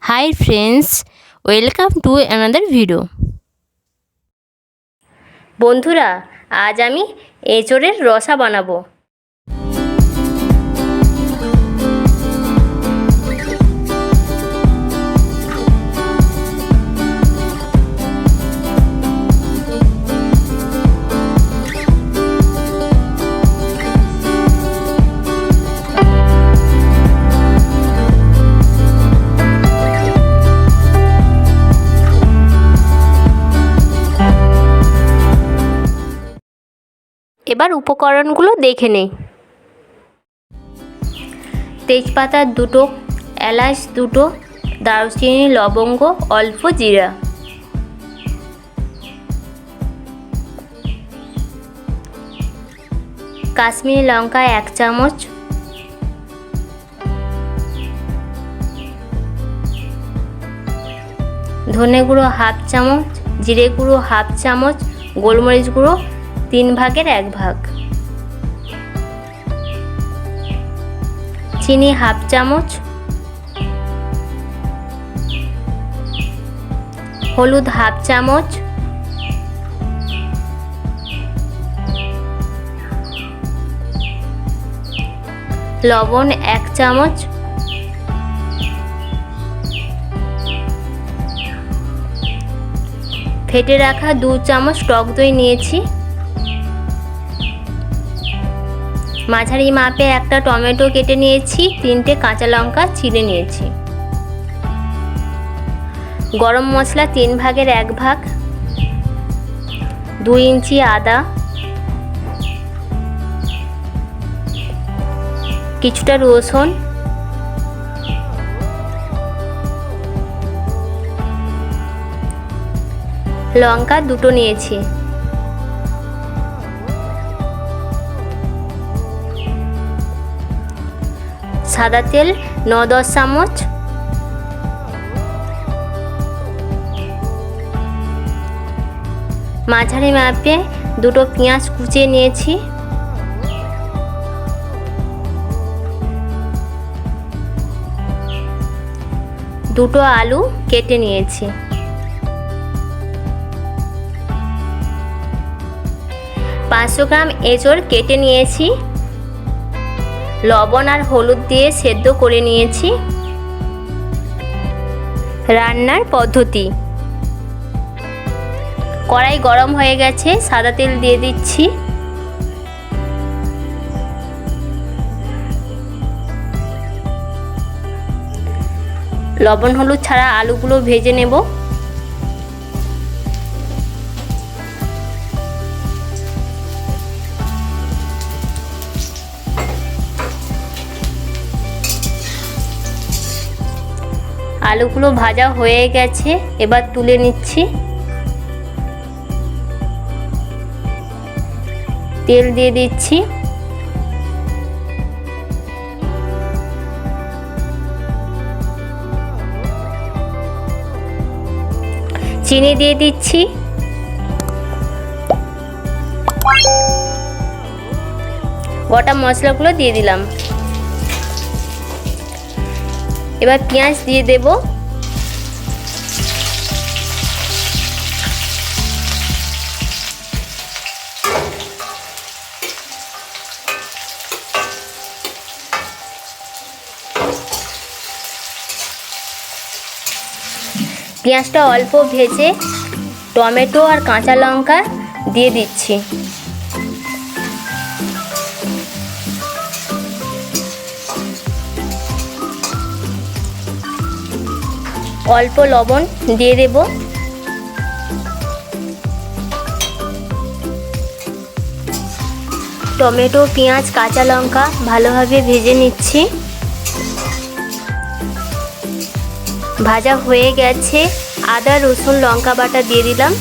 Hi friends, welcome to another video. বন্ধুরা, আজ আমি এঁচোড়ের রসা বানাবো। এবার উপকরণগুলো দেখে নেই। তেজপাতা দুটো, এলাচ দুটো, দারুচিনি, লবঙ্গ, অল্প জিরা। কাশ্মীরি লঙ্কা 1 চামচ, ধনে গুঁড়ো 1/2 চামচ, জিরে গুঁড়ো 1/2 চামচ, গোলমরিচ গুঁড়ো 3 ভাগের 1 ভাগ, চিনি 1/2 চামচ, হলুদ 1/2 চামচ, লবণ 1 চামচ, ফেটে রাখা 2 চামচ টক দই নিয়েছি। মাঝারি মাপে একটা টমেটো কেটে নিয়েছি, 3টে কাঁচা লঙ্কা চিড়ে নিয়েছি। গরম মশলা 3 ভাগের 1 ভাগ, 2 ইঞ্চি আদা, কিছুটা রসুন, লঙ্কা 2টো নিয়েছি। সাদা তেল 9-10 চামচ, মাঝারি মাপে 2টো পেঁয়াজ কুচিয়ে নিয়েছি। দুটো আলু কেটে নিয়েছি। পাঁচশো গ্রাম এঁচোড় কেটে নিয়েছি। লবণ আর হলুদ দিয়ে সেদ্ধ করে নিয়েছি। রান্নার পদ্ধতি: কড়াই গরম হয়ে গেছে, সাদা তেল দিয়ে দিচ্ছি। লবণ হলুদ ছাড়া আলুগুলো ভেজে নেব। আলুগুলো ভাজা হয়ে গেছে, এবার তুলে নিচ্ছি। তেল দিয়ে দিচ্ছি। চিনি দিয়ে দিচ্ছি। গোটা মশলাগুলো দিয়ে দিলাম। এবার পেঁয়াজ দিয়ে দেব। পেঁয়াজটা অল্প ভেজে টমেটো আর কাঁচা লঙ্কা দিয়ে দিচ্ছি। অল্প লবণ দিয়ে দেব। টমেটো, পেঁয়াজ, কাঁচা লঙ্কা ভালোভাবে ভেজে নিচ্ছি। ভাজা হয়ে গেছে, আদা, রসুন, লঙ্কা বাটা দিয়ে দিলাম।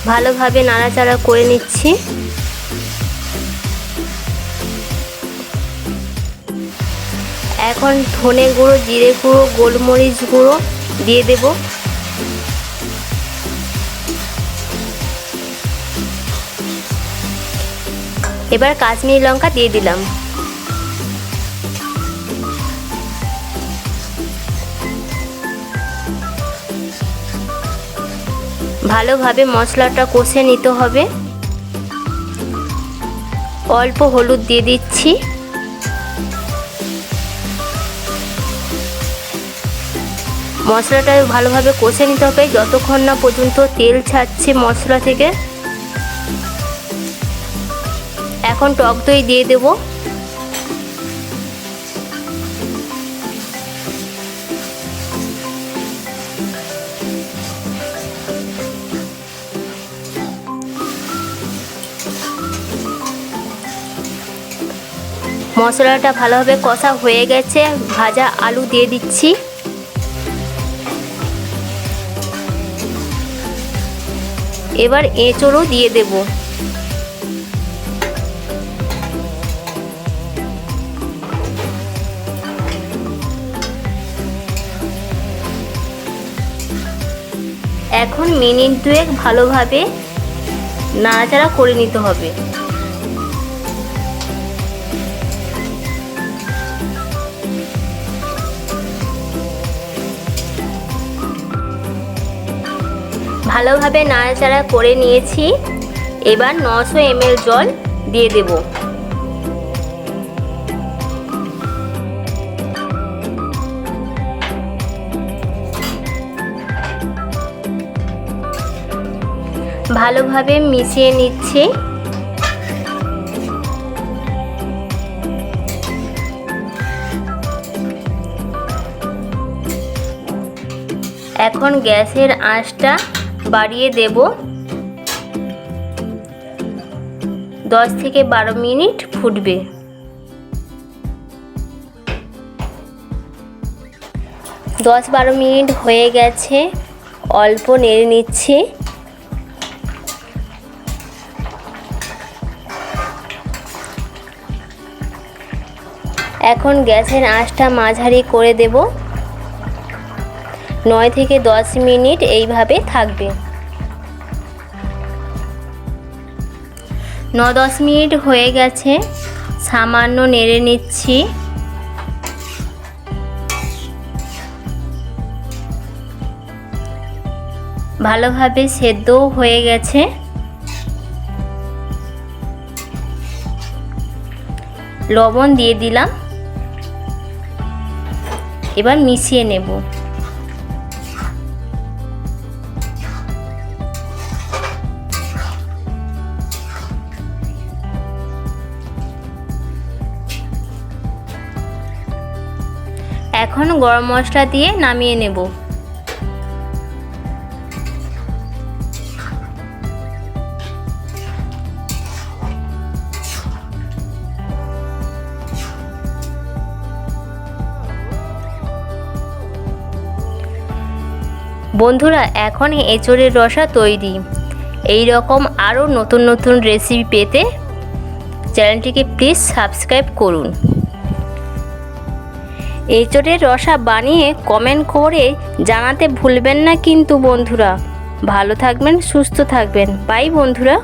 ভালোভাবে নাড়াচাড়া করে নিচ্ছি। এখন ধনে গুঁড়ো, জিরে গুঁড়ো, গোলমরিচ গুঁড়ো দিয়ে দেব। এবার কাশ্মীরি লঙ্কা দিয়ে দিলাম। ভালোভাবে মশলাটা কষে নিতে হবে। অল্প হলুদ দিয়ে দিচ্ছি। মশলাটা ভালোভাবে কষে নিতে হবে যতক্ষণ না পর্যন্ত তেল ছাড়ছে মশলা থেকে। এখন টক দই দিয়ে দেব। মশলাটা ভালোভাবে কষা হয়ে গেছে। ভাজা আলু দিয়ে দিচ্ছি। এবার এঁচোড়ও দিয়ে দেব। এখন মিনিট দুয়েক ভালোভাবে নাড়াচাড়া করে নিতে হবে। ভালোভাবে নাড়াচাড়া করে নিয়েছি। এবার 900 ml জল দিয়ে দেব। ভালোভাবে মিশিয়ে নিচ্ছি। এখন গ্যাসের আঁচটা বাড়িয়ে দেব। 10 থেকে 12 মিনিট ফুটবে। 10-12 মিনিট হয়ে গেছে। অল্প নেড়ে নিচ্ছি। এখন গ্যাসের আঁচটা মাঝারি করে দেব। 9 থেকে 10 মিনিট এইভাবে থাকবে। 9-10 মিনিট হয়ে গেছে। সামান্য নেড়ে নিচ্ছি। ভালোভাবে সেদ্ধও হয়ে গেছে। লবণ দিয়ে দিলাম। এবার মিশিয়ে নেব। এখন গরম মশলা দিয়ে নামিয়ে নেব। বন্ধুরা, এখন এঁচোড়ের রসা তৈরি। এই রকম আরও নতুন নতুন রেসিপি পেতে চ্যানেলটিকে প্লিজ সাবস্ক্রাইব করুন। এঁচোড়ের রসা বানিয়ে কমেন্ট করে জানাতে ভুলবেন না কিন্তু বন্ধুরা। ভালো থাকবেন, সুস্থ থাকবেন। বাই বন্ধুরা।